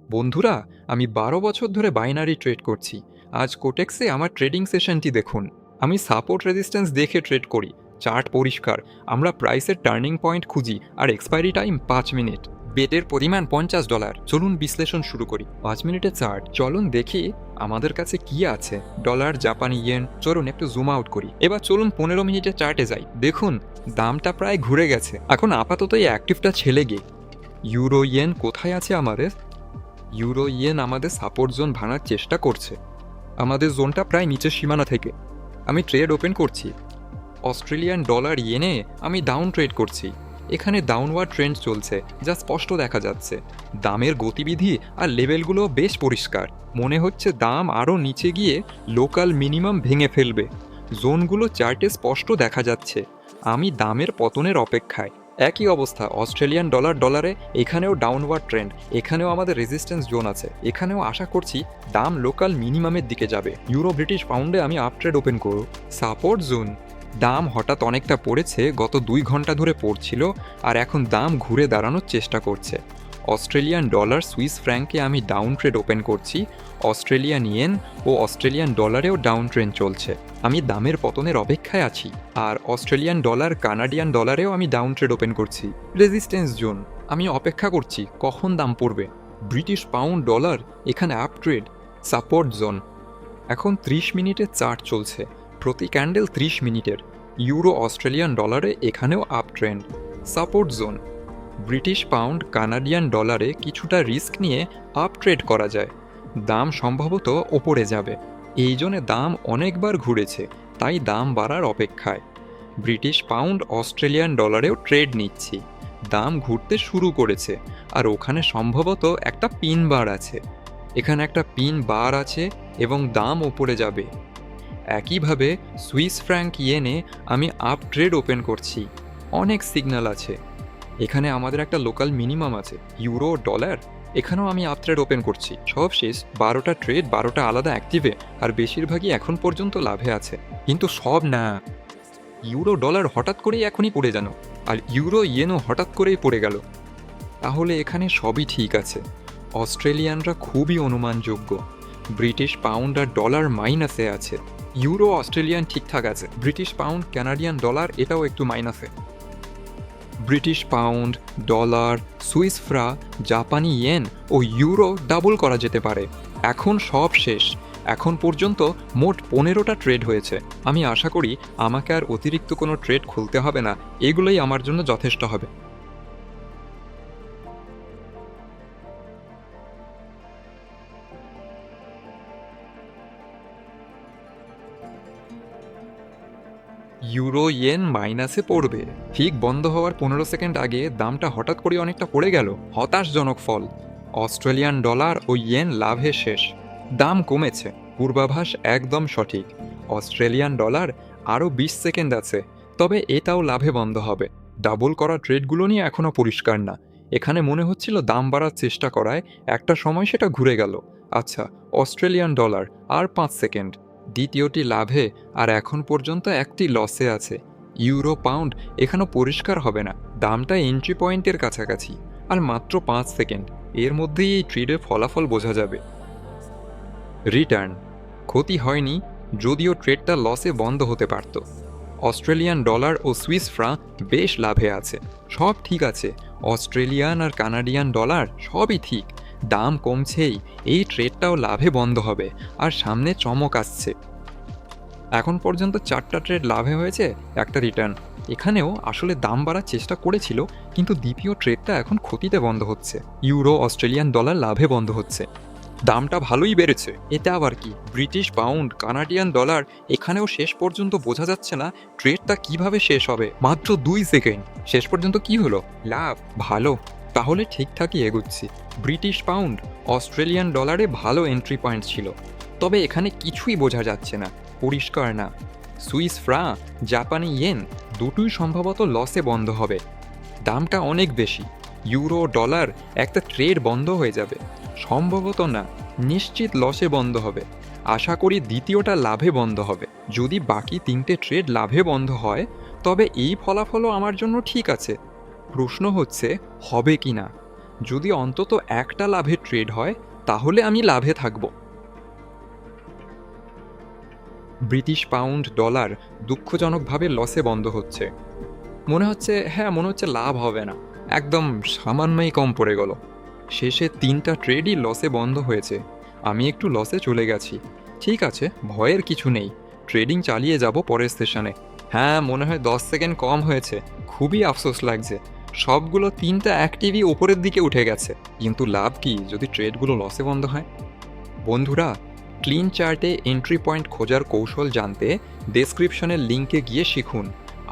বন্ধুরা, আমি 12 বছর ধরে বাইনারি ট্রেড করছি। আজ কোটেক্সে আমার ট্রেডিং সেশনটি দেখুন। আমি সাপোর্ট রেজিস্ট্যান্স দেখে ট্রেড করি। চার্ট পরিষ্কার। আমরা প্রাইসের টার্নিং পয়েন্ট খুঁজি আর এক্সপায়ারি টাইম 5 মিনিট। বেটের পরিমাণ $50। চলুন বিশ্লেষণ শুরু করি। 5 মিনিটের চার্ট চলুন দেখি আমাদের কাছে কি আছে। ডলার, জাপানি ইয়েন। চলুন একটু জুম আউট করি। এবার চলুন 15 মিনিটের চার্টে যাই। দেখুন দামটা প্রায় ঘুরে গেছে। এখন আপাতত এই অ্যাক্টিভটা ছেড়ে গিয়ে ইউরো ইয়েন কোথায় আছে আমাদের? ইউরো ইয়েন আমাদের সাপোর্ট জোন ভাঙার চেষ্টা করছে। আমাদের জোনটা প্রায় নিচের সীমানা থেকে। আমি ট্রেড ওপেন করছি। অস্ট্রেলিয়ান ডলার ইয়েনে আমি ডাউন ট্রেড করছি। এখানে ডাউনওয়ার্ড ট্রেন্ড চলছে, যা স্পষ্ট দেখা যাচ্ছে। দামের গতিবিধি আর লেভেলগুলো বেশ পরিষ্কার। মনে হচ্ছে দাম আরও নিচে গিয়ে লোকাল মিনিমাম ভেঙে ফেলবে। জোনগুলো চার্টে স্পষ্ট দেখা যাচ্ছে। আমি দামের পতনের অপেক্ষায়। একই অবস্থা অস্ট্রেলিয়ান ডলারে। এখানেও ডাউনওয়ার্ড ট্রেন্ড। এখানেও আমাদের রেজিস্ট্যান্স জোন আছে। এখানেও আশা করছি দাম লোকাল মিনিমামের দিকে যাবে। ইউরো ব্রিটিশ পাউন্ডে আমি আপ ট্রেড ওপেন করব। Support zone. দাম হঠাৎ অনেকটা পড়েছে, গত 2 ঘন্টা ধরে পড়ছিল আর এখন দাম ঘুরে দাঁড়ানোর চেষ্টা করছে। অস্ট্রেলিয়ান ডলার, সুইস ফ্র্যাঙ্কে আমি ডাউন ট্রেড ওপেন করছি। অস্ট্রেলিয়ান ইয়েন ও অস্ট্রেলিয়ান ডলারেও ডাউন ট্রেন্ড চলছে। আমি দামের পতনের অপেক্ষায় আছি। আর অস্ট্রেলিয়ান ডলার, কানাডিয়ান ডলারেও আমি ডাউন ট্রেড ওপেন করছি। Resistance zone. আমি অপেক্ষা করছি কখন দাম পড়বে। ব্রিটিশ পাউন্ড ডলার, এখানে আপ ট্রেড। Support zone. এখন 30 মিনিটের চার্ট চলছে। প্রতি ক্যান্ডেল 30 মিনিটের। ইউরো অস্ট্রেলিয়ান ডলারে এখানেও up trend. Support zone. British pound, Canadian ডলারে কিছুটা রিস্ক নিয়ে আপ ট্রেড করা যায়। দাম সম্ভবত ওপরে যাবে। এই জন্যে দাম অনেকবার ঘুরেছে, তাই দাম বাড়ার অপেক্ষায়। ব্রিটিশ পাউন্ড, অস্ট্রেলিয়ান ডলারেও ট্রেড নিচ্ছি। দাম ঘুরতে শুরু করেছে আর ওখানে সম্ভবত একটা পিন বার আছে। এখানে একটা পিন বার আছে এবং দাম ওপরে যাবে। একইভাবে সুইস ফ্র্যাঙ্ক ইয়েনে আমি আপ ট্রেড ওপেন করছি। অনেক সিগন্যাল আছে। এখানে আমাদের একটা লোকাল মিনিমাম আছে। ইউরো ডলার, এখানেও আমি আপ ট্রেড ওপেন করছি। সব শেষ। 12টা ট্রেড, 12টা আলাদা অ্যাক্টিভে, আর বেশিরভাগই এখন পর্যন্ত লাভে আছে। কিন্তু সব না। ইউরো ডলার হঠাৎ করেই এখনই পড়ে যেন, আর ইউরো ইয়েনও হঠাৎ করেই পড়ে গেল। তাহলে এখানে সবই ঠিক আছে। অস্ট্রেলিয়ানরা খুবই অনুমানযোগ্য। ব্রিটিশ পাউন্ড আর ডলার মাইনাসে আছে। ইউরো অস্ট্রেলিয়ান ঠিকঠাক আছে। ব্রিটিশ পাউন্ড, কানাডিয়ান ডলার এটাও একটু মাইনাসে। ব্রিটিশ পাউন্ড, ডলার, সুইস ফ্রা, জাপানি ইয়েন ও ইউরো ডাবল করা যেতে পারে। এখন সব শেষ। এখন পর্যন্ত মোট 15টা ট্রেড হয়েছে। আমি আশা করি আমাকে আর অতিরিক্ত কোনো ট্রেড খুলতে হবে না। এগুলোই আমার জন্য যথেষ্ট হবে। ইউরো ইয়েন মাইনাসে পড়বে। ঠিক বন্ধ হওয়ার 15 সেকেন্ড আগে দামটা হঠাৎ করে অনেকটা পড়ে গেল। হতাশজনক ফল। অস্ট্রেলিয়ান ডলার ও ইয়েন লাভে শেষ। দাম কমেছে। পূর্বাভাস একদম সঠিক। অস্ট্রেলিয়ান ডলার আরও 20 সেকেন্ড আছে, তবে এটাও লাভে বন্ধ হবে। ডাবল করা ট্রেডগুলো নিয়ে এখনও পরিষ্কার না। এখানে মনে হচ্ছিল দাম বাড়ার চেষ্টা করায় একটা সময় সেটা ঘুরে গেল। আচ্ছা, অস্ট্রেলিয়ান ডলার আর 5 সেকেন্ড। দ্বিতীয়টি লাভে আর এখন পর্যন্ত একটি লসে আছে। ইউরো পাউন্ড এখানেও পরিষ্কার হবে না। দামটা এন্ট্রি পয়েন্টের কাছাকাছি। আর মাত্র 5 সেকেন্ড। এর মধ্যেই এই ট্রেডের ফলাফল বোঝা যাবে। রিটার্ন। ক্ষতি হয়নি, যদিও ট্রেডটা লসে বন্ধ হতে পারত। অস্ট্রেলিয়ান ডলার ও সুইস ফ্রাঁ বেশ লাভে আছে। সব ঠিক আছে। অস্ট্রেলিয়ান আর কানাডিয়ান ডলার সবই ঠিক। দাম কমছেই। এই ট্রেডটাও লাভে বন্ধ হবে। আর সামনে চমক আসছে। এখন পর্যন্ত 4টা ট্রেড লাভে হয়েছে, একটা রিটার্ন। এখানেও আসলে দাম বাড়ার চেষ্টা করেছিল, কিন্তু দ্বিতীয় ট্রেডটা এখন ক্ষতিতে বন্ধ হচ্ছে। ইউরো অস্ট্রেলিয়ান ডলার লাভে বন্ধ হচ্ছে। দামটা ভালোই বেড়েছে। এটা আবার কি? ব্রিটিশ পাউন্ড, কানাডিয়ান ডলার, এখানেও শেষ পর্যন্ত বোঝা যাচ্ছে না ট্রেডটা কিভাবে শেষ হবে। মাত্র 2 সেকেন্ড। শেষ পর্যন্ত কি হলো? লাভ। ভালো। তাহলে ঠিকঠাকই এগুচ্ছি। ব্রিটিশ পাউন্ড, অস্ট্রেলিয়ান ডলারে ভালো এন্ট্রি পয়েন্ট ছিল, তবে এখানে কিছুই বোঝা যাচ্ছে না। পরিষ্কার না। সুইস ফ্রাঁ, জাপানি ইয়েন দুটোই সম্ভবত লসে বন্ধ হবে। দামটা অনেক বেশি। ইউরো ডলার একটা ট্রেড বন্ধ হয়ে যাবে। সম্ভবত না, নিশ্চিত লসে বন্ধ হবে। আশা করি দ্বিতীয়টা লাভে বন্ধ হবে। যদি বাকি 3টে ট্রেড লাভে বন্ধ হয়, তবে এই ফলাফলও আমার জন্য ঠিক আছে। প্রশ্ন হচ্ছে হবে কি না। যদি অন্তত একটা লাভের ট্রেড হয় তাহলে আমি লাভে থাকব। ব্রিটিশ পাউন্ড ডলার দুঃখজনকভাবে লসে বন্ধ হচ্ছে। মনে হচ্ছে লাভ হবে না, একদম সামান্যই কম পড়ে গেল। শেষে 3টা ট্রেডই লসে বন্ধ হয়েছে। আমি একটু লসে চলে গেছি। ঠিক আছে, ভয়ের কিছু নেই, ট্রেডিং চালিয়ে যাব পরের সেশনে। হ্যাঁ, মনে হয় 10 সেকেন্ড কম হয়েছে। খুবই আফসোস লাগছে, সবগুলো 3টা অ্যাক্টিভই ওপরের দিকে উঠে গেছে। কিন্তু লাভ কি যদি ট্রেডগুলো লসে বন্ধ হয়? বন্ধুরা, ক্লিন চার্টে এন্ট্রি পয়েন্ট খোঁজার কৌশল জানতে ডেসক্রিপশনের লিঙ্কে গিয়ে শিখুন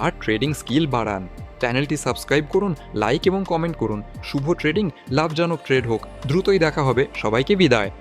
আর ট্রেডিং স্কিল বাড়ান। চ্যানেলটি সাবস্ক্রাইব করুন, লাইক এবং কমেন্ট করুন। শুভ ট্রেডিং, লাভজনক ট্রেড হোক। দ্রুতই দেখা হবে। সবাইকে বিদায়।